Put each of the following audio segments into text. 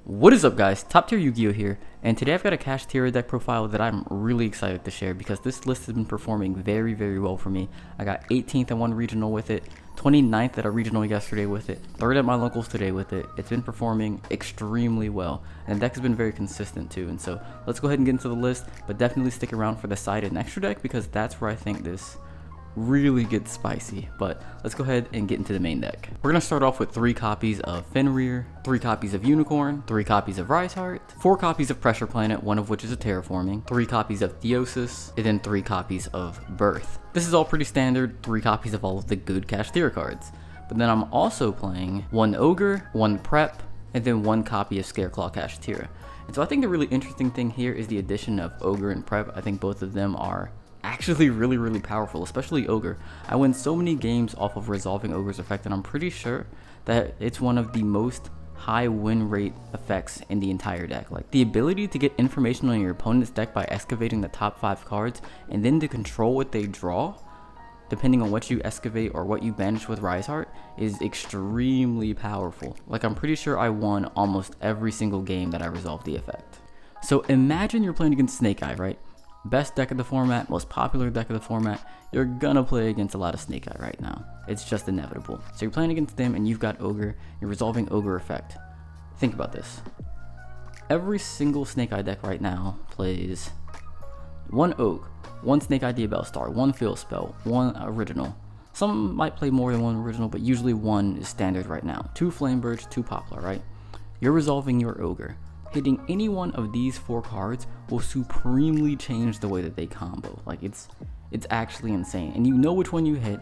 What is up, guys? TopTierYugioh here, and today I've got a Kashtira deck profile that I'm really excited to share because this list has been performing very well for me. I got 18th at one regional with it, 29th at a regional yesterday with it, 3rd at my locals today with it. It's been performing extremely well, and the deck has been very consistent too. And so let's go ahead and get into the list, but definitely stick around for the side and extra deck because that's where I think this really gets spicy. But let's go ahead and get into the main deck. We're gonna start off with 3 copies of Fenrir, 3 copies of Unicrorn, 3 copies of Riseheart, 4 copies of Pressure Planet, one of which is a terraforming, 3 copies of Theosis, and then 3 copies of Birth. This is all pretty standard, 3 copies of all of the good Kashtira cards. But then I'm also playing 1 Ogre, 1 Prep, and then 1 copy of Scareclaw Kashtira. And so I think the really interesting thing here is the addition of Ogre and Prep. I think both of them are actually really powerful, especially Ogre. I win so many games off of resolving Ogre's effect, and I'm pretty sure that it's one of the most high win rate effects in the entire deck. Like, the ability to get information on your opponent's deck by excavating the top 5 cards and then to control what they draw depending on what you excavate or what you banish with Riseheart is extremely powerful. Like, I'm pretty sure I won almost every single game that I resolved the effect. So imagine you're playing against Snake Eye, right? Best deck of the format, most popular deck of the format. You're gonna play against a lot of Snake Eye right now. It's just inevitable. So you're playing against them and you've got Ogre. You're resolving Ogre effect. Think about this. Every single Snake Eye deck right now plays 1 Ogre, 1 Snake Eye Diabellstar, 1 Field Spell, 1 original. Some might play more than 1 original, but usually 1 is standard right now. 2 Flamebirds, 2 Poplar, right? You're resolving your Ogre. Hitting any one of these 4 cards will supremely change the way that they combo. Like, it's actually insane. And you know which one you hit,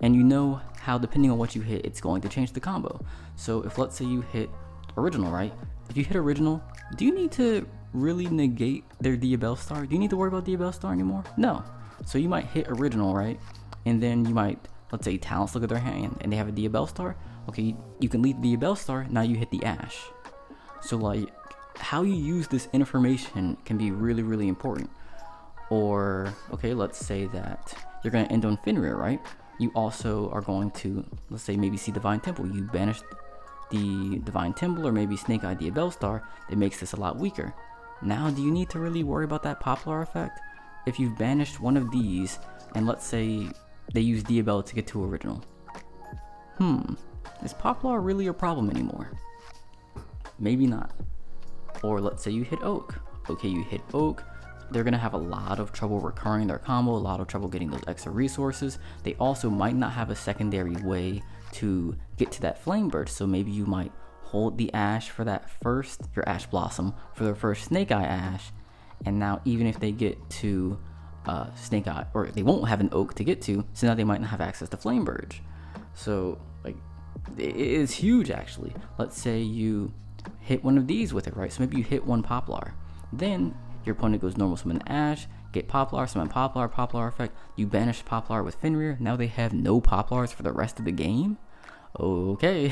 and you know how, depending on what you hit, it's going to change the combo. So if, let's say, you hit original, right? If you hit original, do you need to really negate their Diabellstar? Do you need to worry about Diabellstar anymore? No. So you might hit original, right? And then you might, let's say, Talents look at their hand and they have a Diabellstar. Okay, you can lead the Diabellstar, now you hit the Ash. So, like, how you use this information can be really important. Or, okay, let's say that you're going to end on Fenrir, right? You also are going to, let's say, maybe see Divine Temple. You banished the Divine Temple or maybe Snake Eye Diabellstar. It makes this a lot weaker. Now, do you need to really worry about that Poplar effect? If you've banished one of these, and let's say they use Diabell to get to original. Is Poplar really a problem anymore? Maybe not. Or let's say you hit Oak. Okay, you hit Oak. They're going to have a lot of trouble recurring their combo, a lot of trouble getting those extra resources. They also might not have a secondary way to get to that Flamebird. So maybe you might hold the Ash for that first, your Ash Blossom, for their first Snake Eye Ash. And now even if they get to Snake Eye, or they won't have an Oak to get to, so now they might not have access to Flamebird. So, like, it's huge actually. Let's say you hit one of these with it, right? So maybe you hit 1 Poplar. Then your opponent goes normal summon Ash, get Poplar, summon Poplar, Poplar effect. You banish Poplar with Fenrir. Now they have no Poplars for the rest of the game. Okay.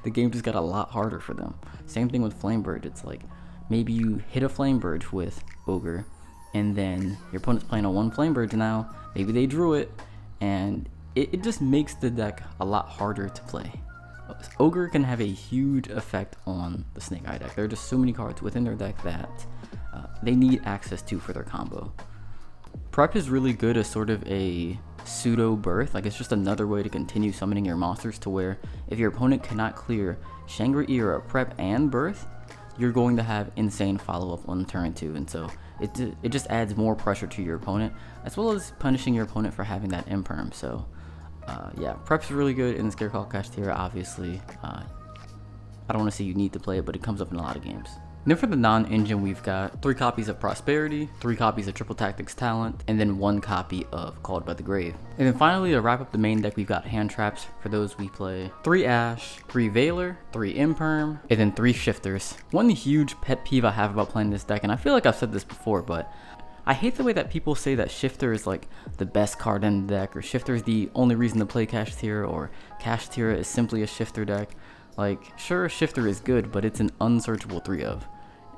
The game just got a lot harder for them. Same thing with Flamebird. It's like, maybe you hit a Flamebird with Ogre, and then your opponent's playing on 1 Flamebird now. Maybe they drew it, and it just makes the deck a lot harder to play. Ogre can have a huge effect on the Snake Eye deck. There are just so many cards within their deck that they need access to for their combo. Prep is really good as sort of a pseudo Birth. Like, it's just another way to continue summoning your monsters, to where if your opponent cannot clear Shangri-Era, Prep, and Birth, you're going to have insane follow-up on turn 2. And so it just adds more pressure to your opponent, as well as punishing your opponent for having that imperm. So yeah, Prep's really good in the Scareclaw Kashtira, obviously. I don't want to say you need to play it, but it comes up in a lot of games. And then for the non-engine, we've got 3 copies of Prosperity, 3 copies of Triple Tactics Talent, and then 1 copy of Called by the Grave. And then finally, to wrap up the main deck, we've got Hand Traps. For those, we play 3 Ash, 3 Veiler, 3 Imperm, and then 3 Shifters. One huge pet peeve I have about playing this deck, and I feel like I've said this before, but I hate the way that people say that Shifter is like the best card in the deck, or Shifter is the only reason to play Kashtira, or Kashtira is simply a Shifter deck. Like, sure, Shifter is good, but it's an unsearchable 3-of.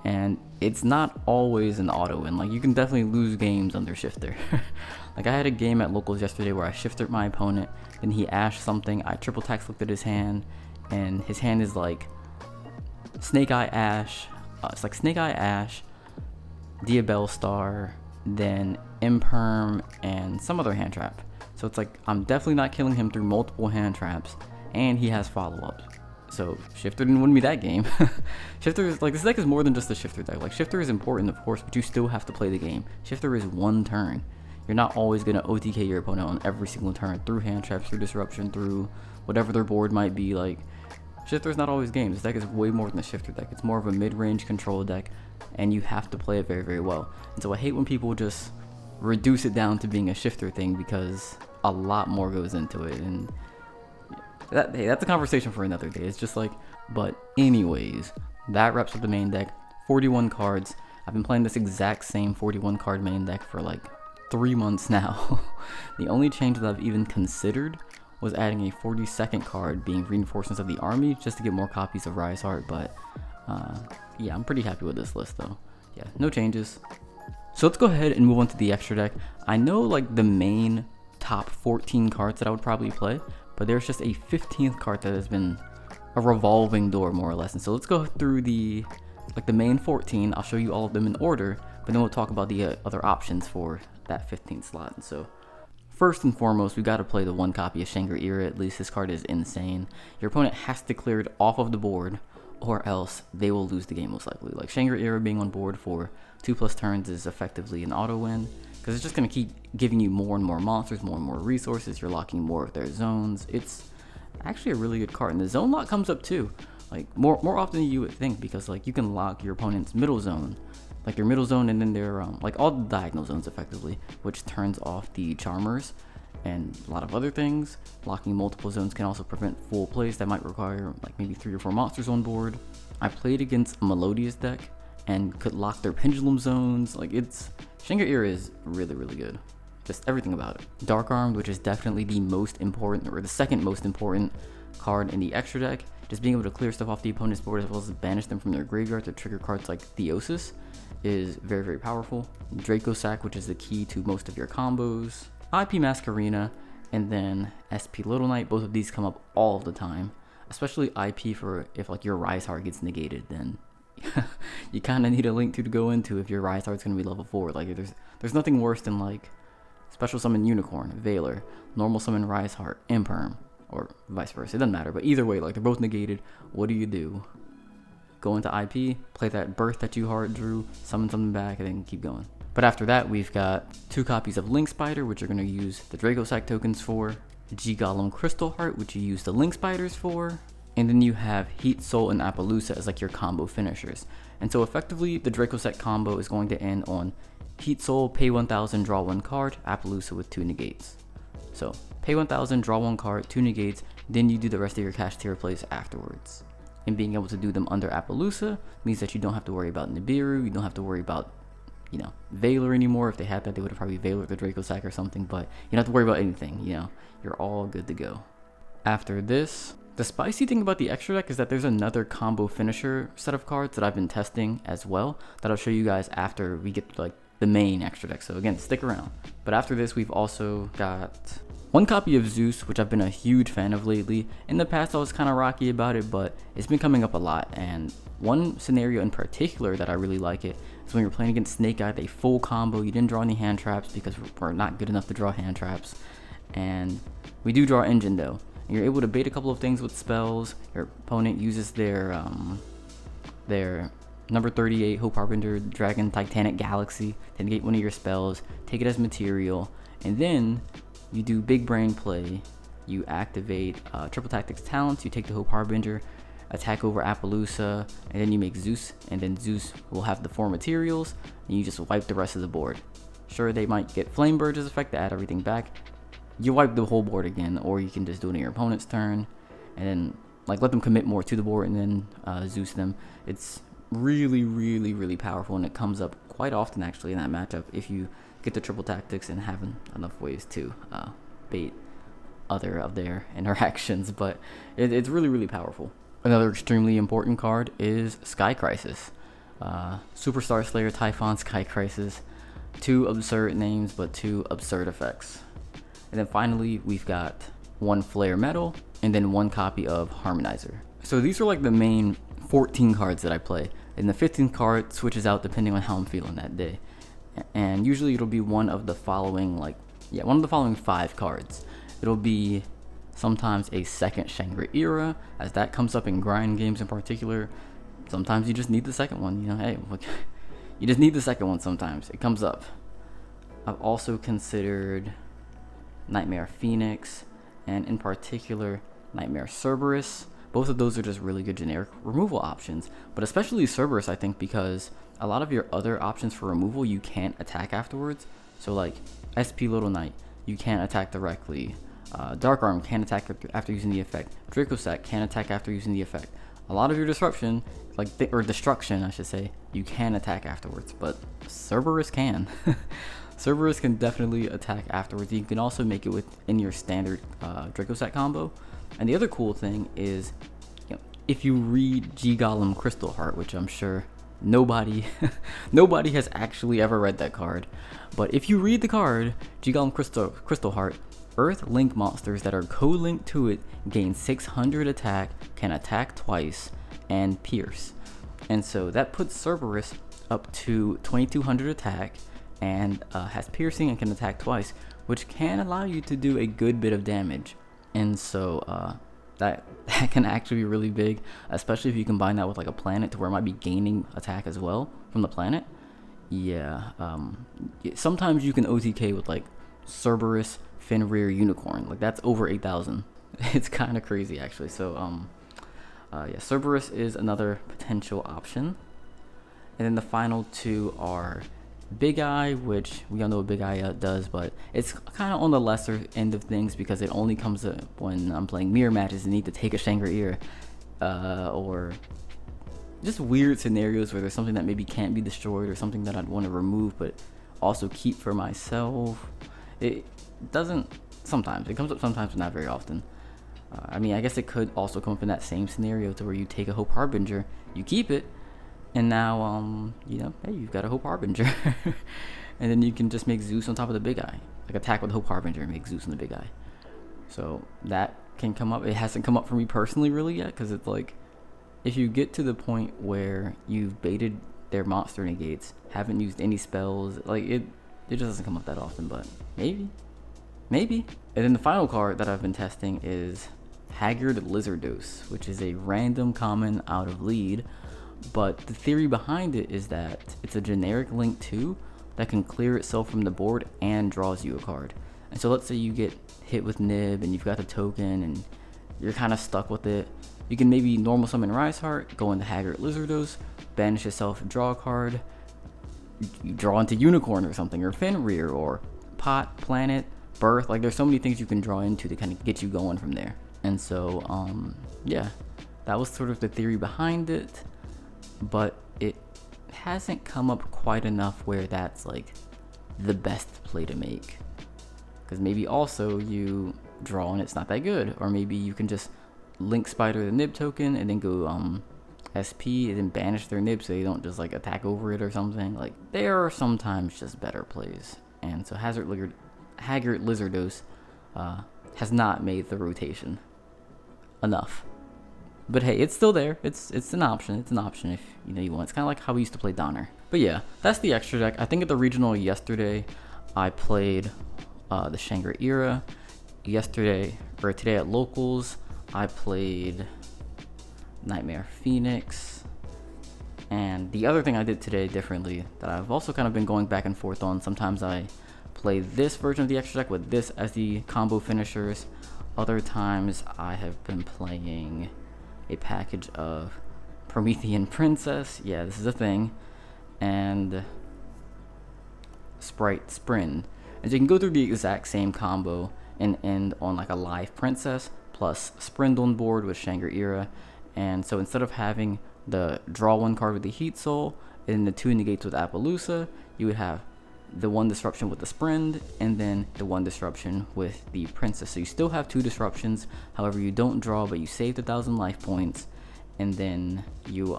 And it's not always an auto win. Like, you can definitely lose games under Shifter. Like, I had a game at locals yesterday where I shifted my opponent, then he ashed something, I triple tax looked at his hand, and his hand is like Snake Eye Ash. It's like Snake Eye Ash, Diabell Star, then Imperm, and some other hand trap. So it's like I'm definitely not killing him through multiple hand traps, and he has follow-ups. So Shifter didn't win me that game. Shifter is like, this deck is more than just a Shifter deck. Like, Shifter is important, of course, but you still have to play the game. Shifter is one turn. You're not always gonna OTK your opponent on every single turn through hand traps, through disruption, through whatever their board might be. Like, Shifter is not always game. This deck is way more than a Shifter deck. It's more of a mid-range control deck, and you have to play it very, very well. And so I hate when people just reduce it down to being a Shifter thing, because a lot more goes into it. And hey, that's a conversation for another day. It's just like, but anyways, that wraps up the main deck. 41 cards. I've been playing this exact same 41 card main deck for like 3 months now. The only change that I've even considered was adding a 42nd card, being Reinforcements of the Army, just to get more copies of Rise Heart. But yeah, I'm pretty happy with this list though. Yeah, no changes. So let's go ahead and move on to the extra deck. I know like the main top 14 cards that I would probably play, but there's just a 15th card that has been a revolving door, more or less. And so let's go through the main 14. I'll show you all of them in order, but then we'll talk about the other options for that 15th slot. And so first and foremost, we got to play the one copy of Shangri-Ira. At least this card is insane. Your opponent has to clear it off of the board, or else they will lose the game most likely. Like, Shangri-Ira being on board for 2+ turns is effectively an auto win, because it's just going to keep giving you more and more monsters, more and more resources. You're locking more of their zones. It's actually a really good card, and the zone lock comes up too, like more often than you would think, because like you can lock your opponent's middle zone, like their middle zone, and then their like all the diagonal zones effectively, which turns off the charmers and a lot of other things. Locking multiple zones can also prevent full plays that might require like maybe 3 or 4 monsters on board. I played against a Melodious deck and could lock their pendulum zones. Like, it's Shangri-Ira is really, really good. Just everything about it. Dark Armed, which is definitely the most important, or the second most important card in the extra deck. Just being able to clear stuff off the opponent's board as well as banish them from their graveyard to trigger cards like Theosis is very, very powerful. Draco Sack, which is the key to most of your combos. IP Masquerena, and then SP Little Knight. Both of these come up all of the time, especially IP for if like your Rise Heart gets negated, then you kind of need a link to go into if your Rise Heart's going to be level 4. Like, there's nothing worse than like special summon Unicorn, Veiler, normal summon Rise Heart, Imperm, or vice versa. It doesn't matter, but either way, like, they're both negated. What do? Go into IP, play that Birth that you hard drew, summon something back, and then keep going. But after that, we've got 2 copies of Link Spider, which you're going to use the Draco Sack tokens for, G Golem Crystal Heart, which you use the Link Spiders for, and then you have Heat Soul and Appaloosa as like your combo finishers. And so effectively, the Draco Sack combo is going to end on Heat Soul, pay 1,000, draw 1 card, Appaloosa with 2 negates. So pay 1,000, draw 1 card, 2 negates, then you do the rest of your Kashtira plays afterwards. And being able to do them under Appaloosa means that you don't have to worry about Nibiru, you don't have to worry about, you know, Veiler anymore. If they had that, they would have probably Veiler the Draco Sack or something, but you don't have to worry about anything, you know, you're all good to go. After this, the spicy thing about the extra deck is that there's another combo finisher set of cards that I've been testing as well, that I'll show you guys after we get to like the main extra deck, so again, stick around. But after this, we've also got 1 copy of Zeus, which I've been a huge fan of lately. In the past, I was kind of rocky about it, but it's been coming up a lot. And one scenario in particular that I really like it is when you're playing against Snake Eye, they full combo. You didn't draw any hand traps because we're not good enough to draw hand traps. And we do draw Engine though. And you're able to bait a couple of things with spells. Your opponent uses their number 38 Hope Harbinger Dragon Titanic Galaxy to negate one of your spells, take it as material, and then you do big brain play. You activate Triple Tactics Talents, you take the Hope Harbinger, attack over Appaloosa, and then you make Zeus, and then Zeus will have the 4 materials, and you just wipe the rest of the board. Sure, they might get Flame Burge's effect to add everything back. You wipe the whole board again, or you can just do it on your opponent's turn, and then like let them commit more to the board, and then Zeus them. It's really, really, really powerful, and it comes up quite often actually in that matchup if you get the Triple Tactics and have enough ways to bait other of their interactions. But it's really, really powerful. Another extremely important card is Sky Crisis. Superstar Slayer, Typhon, Sky Crisis. 2 absurd names, but 2 absurd effects. And then finally, we've got 1 Flare Metal, and then 1 copy of Harmonizer. So these are like the main 14 cards that I play, and the 15th card switches out depending on how I'm feeling that day. And usually it'll be one of the following, one of the following 5 cards. It'll be sometimes a second Shangri-Era, as that comes up in grind games in particular. Sometimes you just need the second one, hey, look, you just need the second one sometimes. It comes up. I've also considered Nightmare Phoenix, and in particular, Nightmare Cerberus. Both of those are just really good generic removal options, but especially Cerberus, I think, because a lot of your other options for removal you can't attack afterwards. So like SP Little Knight, you can't attack directly. Dark Arm can't attack after using the effect. Dracosac can't attack after using the effect. A lot of your disruption, or destruction, I should say, you can attack afterwards, but Cerberus can. Cerberus can definitely attack afterwards. You can also make it within your standard Dracosac combo. And the other cool thing is, if you read G-Golem Crystal Heart, which I'm sure nobody has actually ever read that card, but if you read the card, G-Golem Crystal Heart, Earth Link monsters that are co-linked to it gain 600 attack, can attack twice, and pierce. And so that puts Cerberus up to 2200 attack, and has piercing and can attack twice, which can allow you to do a good bit of damage. And so that can actually be really big, especially if you combine that with like a planet to where it might be gaining attack as well from the planet. Sometimes you can OTK with like Cerberus, Fenrir, Unicrorn. Like that's over 8,000. It's kind of crazy actually. So Cerberus is another potential option. And then the final 2 are Big Eye, which we all know what Big Eye does, but it's kind of on the lesser end of things because it only comes up when I'm playing mirror matches and need to take a Shangri-Era, or just weird scenarios where there's something that maybe can't be destroyed or something that I'd want to remove but also keep for myself. It doesn't, sometimes it comes up, sometimes but not very often. I guess it could also come up in that same scenario to where you take a Hope Harbinger, you keep it, and now, hey, you've got a Hope Harbinger. And then you can just make Zeus on top of the Big Eye. Like attack with Hope Harbinger and make Zeus on the Big Eye. So that can come up. It hasn't come up for me personally really yet, because it's like, if you get to the point where you've baited their monster negates, haven't used any spells, like it just doesn't come up that often, but maybe. And then the final card that I've been testing is Haggard Lizardos, which is a random common out of lead. But the theory behind it is that it's a generic link 2 that can clear itself from the board and draws you a card. And so let's say you get hit with Nib and you've got the token and you're kind of stuck with it. You can maybe normal summon Rise Heart, go into Haggard Lizardos, banish yourself, draw a card. You draw into Unicrorn or something, or Fenrir, or Pot, Planet, Birth. Like there's so many things you can draw into to kind of get you going from there. And so, that was sort of the theory behind it. But it hasn't come up quite enough where that's like the best play to make, because maybe also you draw and it's not that good, or maybe you can just link spider the Nib token and then go SP and then banish their Nib so they don't just like attack over it or something. Like there are sometimes just better plays, and so Haggard Lizardos has not made the rotation enough. But hey, it's still there. It's an option. It's an option if you want. It's kind of like how we used to play Donner. But yeah, that's the extra deck. I think at the regional yesterday, I played the Shangri-Era. Today at locals, I played Nightmare Phoenix. And the other thing I did today differently that I've also kind of been going back and forth on. Sometimes I play this version of the extra deck with this as the combo finishers. Other times I have been playing a package of Promethean Princess, yeah, this is a thing, and Sprite Sprint. And so you can go through the exact same combo and end on like a live princess plus Sprint on board with Shangri-Era. And so instead of having the draw 1 card with the Heat Soul and the 2 negates with Appaloosa, you would have the 1 disruption with the Sprint and then the 1 disruption with the princess. So you still have 2 disruptions, however you don't draw, but you saved 1,000 life points, and then you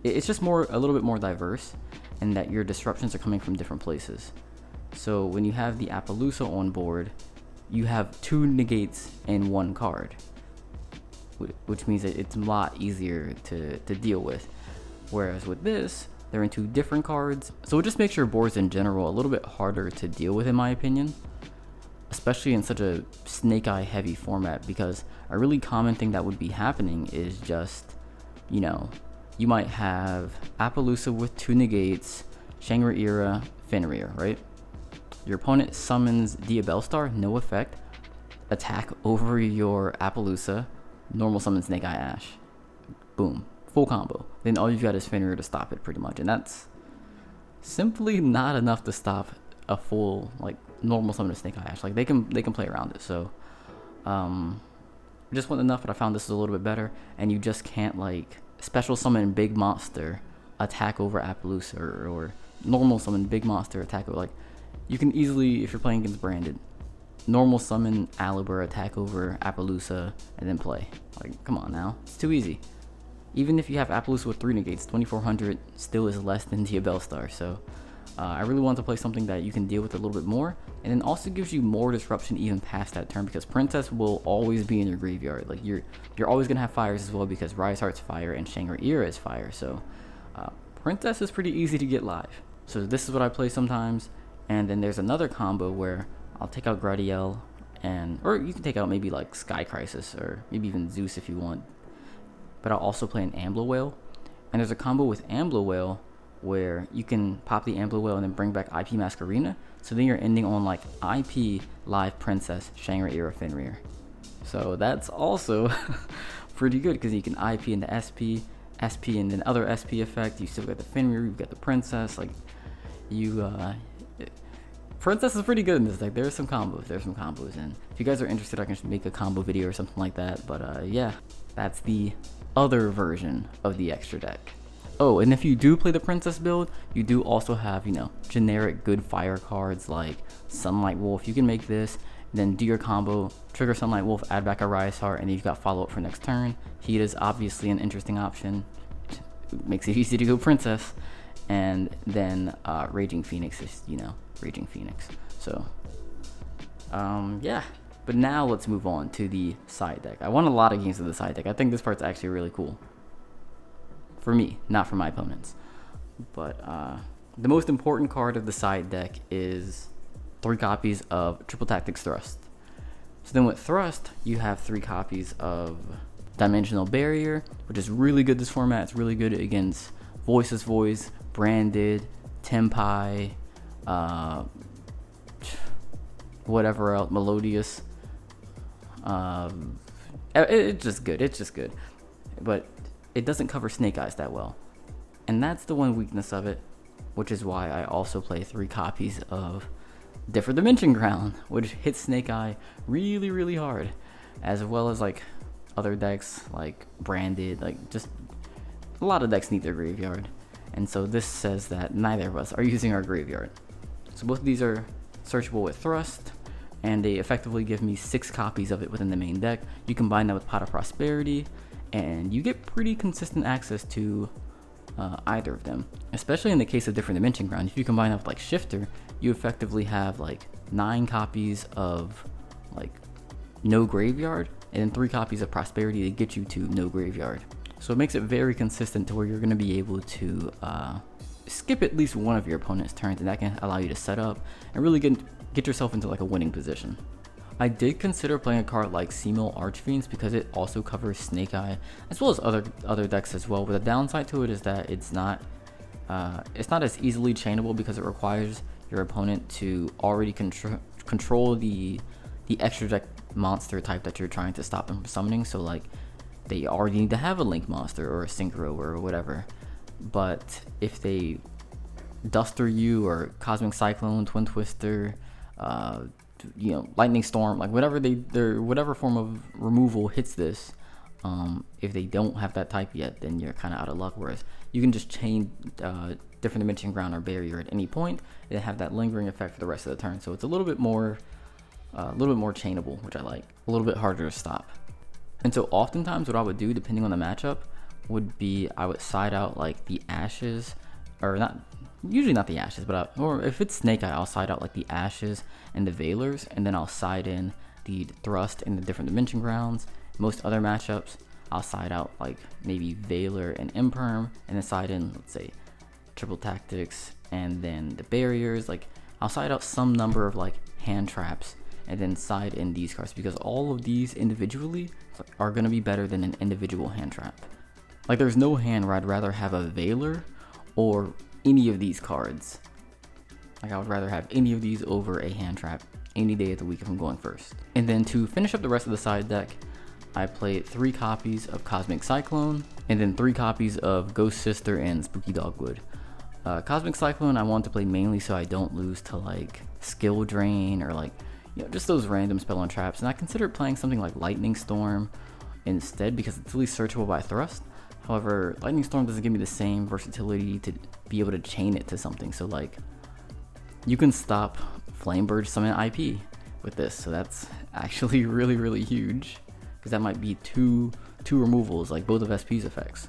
it's just a little bit more diverse in that your disruptions are coming from different places. So when you have the Appaloosa on board, you have 2 negates in 1 card. which means that it's a lot easier to deal with. Whereas with this, they're in two different cards, so it just makes your boards in general a little bit harder to deal with, in my opinion, especially in such a Snake Eye heavy format, because a really common thing that would be happening is just, you know, you might have Appaloosa with 2 negates, Shangri-Ira, Fenrir, right? Your opponent summons Diabellstar, no effect, attack over your Appaloosa, normal summon Snake Eye Ash, boom, full combo. Then all you've got is Fenrir to stop it, pretty much, and that's simply not enough to stop a full like normal summon of Snake Eye Ash. Like they can play around it. So just wasn't enough, but I found this is a little bit better, and you just can't like special summon big monster attack over Appaloosa, or normal summon big monster attack over, like you can easily, if you're playing against branded, normal summon Alibur attack over Appaloosa and then play. Like, come on now, it's too easy. Even if you have Appaloosa with 3 negates, 2400 still is less than Diabellstar. So I really want to play something that you can deal with a little bit more, and then also gives you more disruption even past that turn, because Princess will always be in your graveyard. Like you're always gonna have fires as well, because Rise Heart's fire and Shangri-Ira is fire. So Princess is pretty easy to get live. So this is what I play sometimes. And then there's another combo where I'll take out Gradiel, or you can take out maybe like Sky Crisis, or maybe even Zeus if you want. But I'll also play an Ambler Whale. And there's a combo with Ambler Whale where you can pop the Ambler Whale and then bring back IP Masquerena. So then you're ending on like IP Live Princess Shangri-Ira Fenrir. So that's also pretty good, because you can IP into SP and then other SP effect. You still got the Fenrir, you've got the Princess. Like Princess is pretty good in this deck. There's some combos, and if you guys are interested, I can make a combo video or something like that. But yeah, that's the other version of the extra deck. Oh, and if you do play the Princess build, you do also have, you know, generic good fire cards like Sunlight Wolf. You can make this, then do your combo, trigger Sunlight Wolf, add back a Rise Heart, and then you've got follow-up for next turn. Heat is obviously an interesting option. It makes it easy to go Princess. And then Raging Phoenix is, you know, Raging Phoenix. So yeah, but now let's move on to the side deck. I won a lot of games with the side deck. I think this part's actually really cool for me, not for my opponents. But the most important card of the side deck is 3 copies of Triple Tactics Thrust. So then with Thrust, you have 3 copies of Dimensional Barrier, which is really good this format. It's really good against Voiceless Voice, Branded, Tempai, whatever else, Melodious. It's just good. But it doesn't cover Snake Eyes that well. And that's the one weakness of it, which is why I also play 3 copies of Different Dimension Ground, which hits Snake Eye really, really hard. As well as like other decks like Branded, like just a lot of decks need their graveyard. And so this says that neither of us are using our graveyard. So both of these are searchable with Thrust, and they effectively give me 6 copies of it within the main deck. You combine that with Pot of Prosperity, and you get pretty consistent access to either of them. Especially in the case of Different Dimension Ground, if you combine that with like Shifter, you effectively have like 9 copies of like no graveyard, and then 3 copies of Prosperity to get you to no graveyard. So it makes it very consistent to where you're going to be able to skip at least one of your opponent's turns, and that can allow you to set up and really get yourself into like a winning position. I did consider playing a card like Seamil Archfiends because it also covers Snake Eye as well as other decks as well. But the downside to it is that it's not as easily chainable, because it requires your opponent to already control the extra deck monster type that you're trying to stop them from summoning. So like they already need to have a Link monster or a Synchro or whatever. But if they Duster you or Cosmic Cyclone, Twin Twister, you know, Lightning Storm, like whatever form of removal hits this, if they don't have that type yet, then you're kind of out of luck. Whereas you can just chain Different Dimension Ground or Barrier at any point and have that lingering effect for the rest of the turn. So it's a little bit more chainable, which I like. A little bit harder to stop. And so oftentimes what I would do, depending on the matchup, would be I would side out like the Ashes, or not, usually not the Ashes, but or if it's Snake Eye, I'll side out like the Ashes and the Veilers, and then I'll side in the Thrust and the Different Dimension Grounds. Most other matchups, I'll side out like maybe Valor and Imperm, and then side in, let's say, Triple Tactics, and then the barriers. Like, I'll side out some number of like hand traps, and then side in these cards, because all of these individually are gonna be better than an individual hand trap. Like, there's no hand where I'd rather have a Valor or any of these cards. Like, I would rather have any of these over a hand trap any day of the week if I'm going first. And then to finish up the rest of the side deck, I played 3 copies of Cosmic Cyclone, and then 3 copies of Ghost Sister and Spooky Dogwood. Cosmic Cyclone I want to play mainly so I don't lose to like Skill Drain or like, you know, just those random spell and traps. And I considered playing something like Lightning Storm instead because it's really searchable by thrust. However, Lightning Storm doesn't give me the same versatility to be able to chain it to something. So like, you can stop Flamebird summon IP with this, so that's actually really huge, because that might be two removals, like both of SP's effects.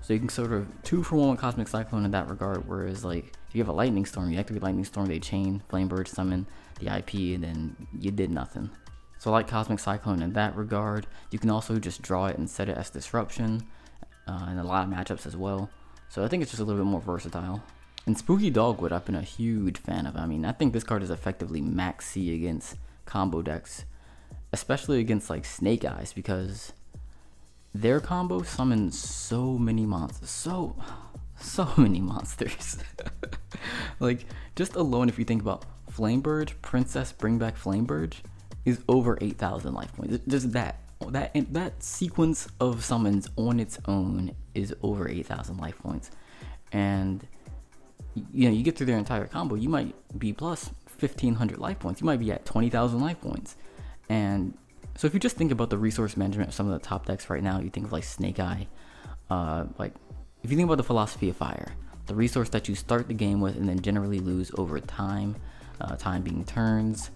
So you can sort of 2 for 1 with Cosmic Cyclone in that regard, whereas like if you have a Lightning Storm, you activate Lightning Storm, they chain, Flamebird summon the IP, and then you did nothing. So I like Cosmic Cyclone in that regard. You can also just draw it and set it as Disruption, in a lot of matchups as well. So I think it's just a little bit more versatile. And Spooky Dogwood, I've been a huge fan of. I mean, I think this card is effectively max C against combo decks, especially against like Snake Eyes, because their combo summons so many monsters, so many monsters. Like, just alone, if you think about Flamebird, Princess, bring back Flamebird, is over 8,000 life points. Just that sequence of summons on its own is over 8,000 life points. And you know, you get through their entire combo, you might be plus 1,500 life points. You might be at 20,000 life points. And so if you just think about the resource management of some of the top decks right now, you think of like Snake Eye. Like, if you think about the Philosophy of Fire, the resource that you start the game with and then generally lose over time, time being turns,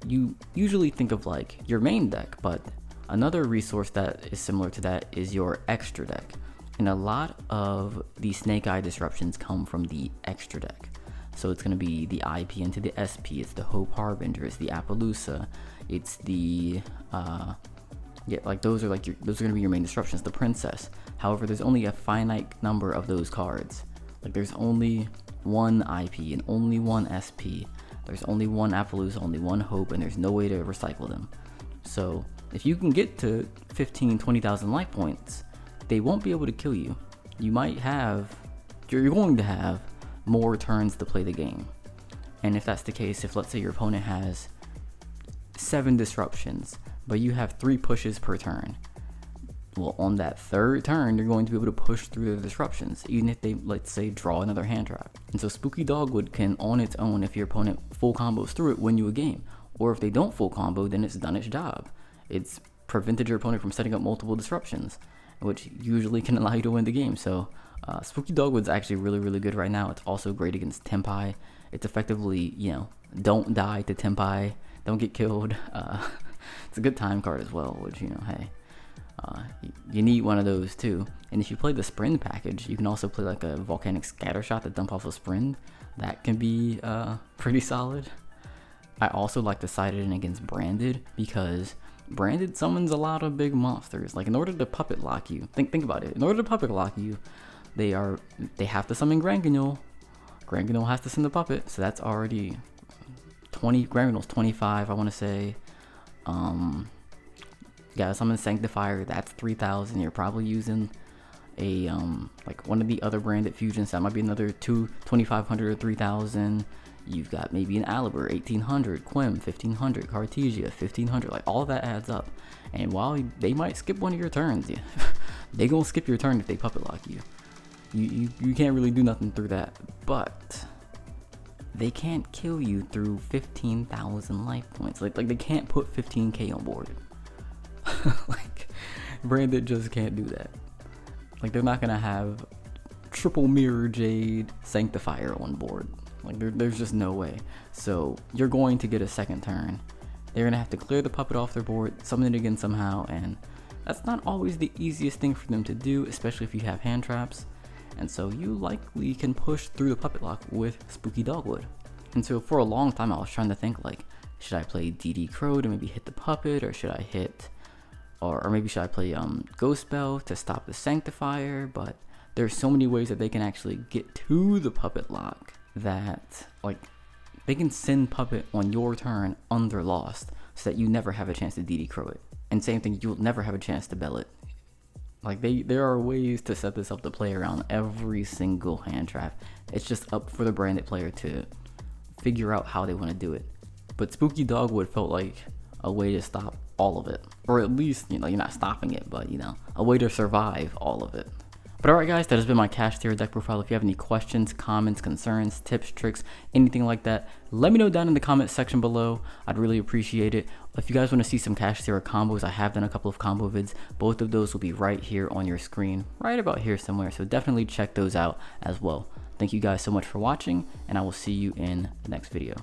you usually think of like your main deck. But another resource that is similar to that is your extra deck. And a lot of the Snake Eye disruptions come from the extra deck. So it's going to be the IP into the SP, it's the Hope Harbinger, it's the Appaloosa, it's the, yeah, like those are going to be your main disruptions, the Princess. However, there's only a finite number of those cards. Like, there's only 1 IP and only 1 SP. There's only 1 Appaloosa, only 1 Hope, and there's no way to recycle them. So if you can get to 15, 20,000 life points, they won't be able to kill you. You're going to have more turns to play the game. And if that's the case, if let's say your opponent has 7 disruptions, but you have 3 pushes per turn, well, on that 3rd turn, you're going to be able to push through the disruptions, even if they, let's say, draw another hand trap. And so Spooky Dogwood can, on its own, if your opponent full combos through it, win you a game. Or if they don't full combo, then it's done its job. It's prevented your opponent from setting up multiple disruptions, which usually can allow you to win the game. So Spooky Dogwood's actually really good right now. It's also great against Tempai. It's effectively, you know, don't die to Tempai, don't get killed. It's a good time card as well, which, you know, hey, you need one of those too. And if you play the Sprint package, you can also play like a Volcanic Scatter Shot that dump off a Sprint. That can be pretty solid. I also like to side it in against Branded, because Branded summons a lot of big monsters. Like, in order to puppet lock you, think about it. In order to puppet lock you, they have to summon Granganule. Granganule has to send the puppet, so that's already 20. Granganule's 25, I want to say. You gotta summon Sanctifier, that's 3,000. You're probably using a like one of the other Branded fusions. That might be another 2,500 or 3,000. You've got maybe an Alibur, 1,800, Quim, 1,500, Cartesia, 1,500, like all that adds up. And while they might skip one of your turns, yeah, they gonna skip your turn if they puppet lock you. You can't really do nothing through that, but they can't kill you through 15,000 life points. Like they can't put 15k on board. Like, Branded just can't do that. Like, they're not gonna have triple Mirror Jade Sanctifier on board. Like, there's just no way. So you're going to get a second turn. They're gonna have to clear the puppet off their board, summon it again somehow, and that's not always the easiest thing for them to do, especially if you have hand traps. And so you likely can push through the puppet lock with Spooky Dogwood. And so for a long time I was trying to think, like, should I play DD Crow to maybe hit the puppet, or should I hit or maybe should I play Ghost Spell to stop the Sanctifier? But there's so many ways that they can actually get to the Puppet lock that, like, they can send Puppet on your turn under Lost so that you never have a chance to DD Crow it. And same thing, you'll never have a chance to Bell it. Like, there are ways to set this up to play around every single hand trap. It's just up for the branded player to figure out how they want to do it. But Spooky Dogwood felt like a way to stop all of it. Or at least, you know, you're not stopping it, but, you know, a way to survive all of it. But alright guys, that has been my Kashtira deck profile. If you have any questions, comments, concerns, tips, tricks, anything like that, let me know down in the comment section below. I'd really appreciate it. If you guys want to see some Kashtira combos, I have done a couple of combo vids. Both of those will be right here on your screen, right about here somewhere. So definitely check those out as well. Thank you guys so much for watching, and I will see you in the next video.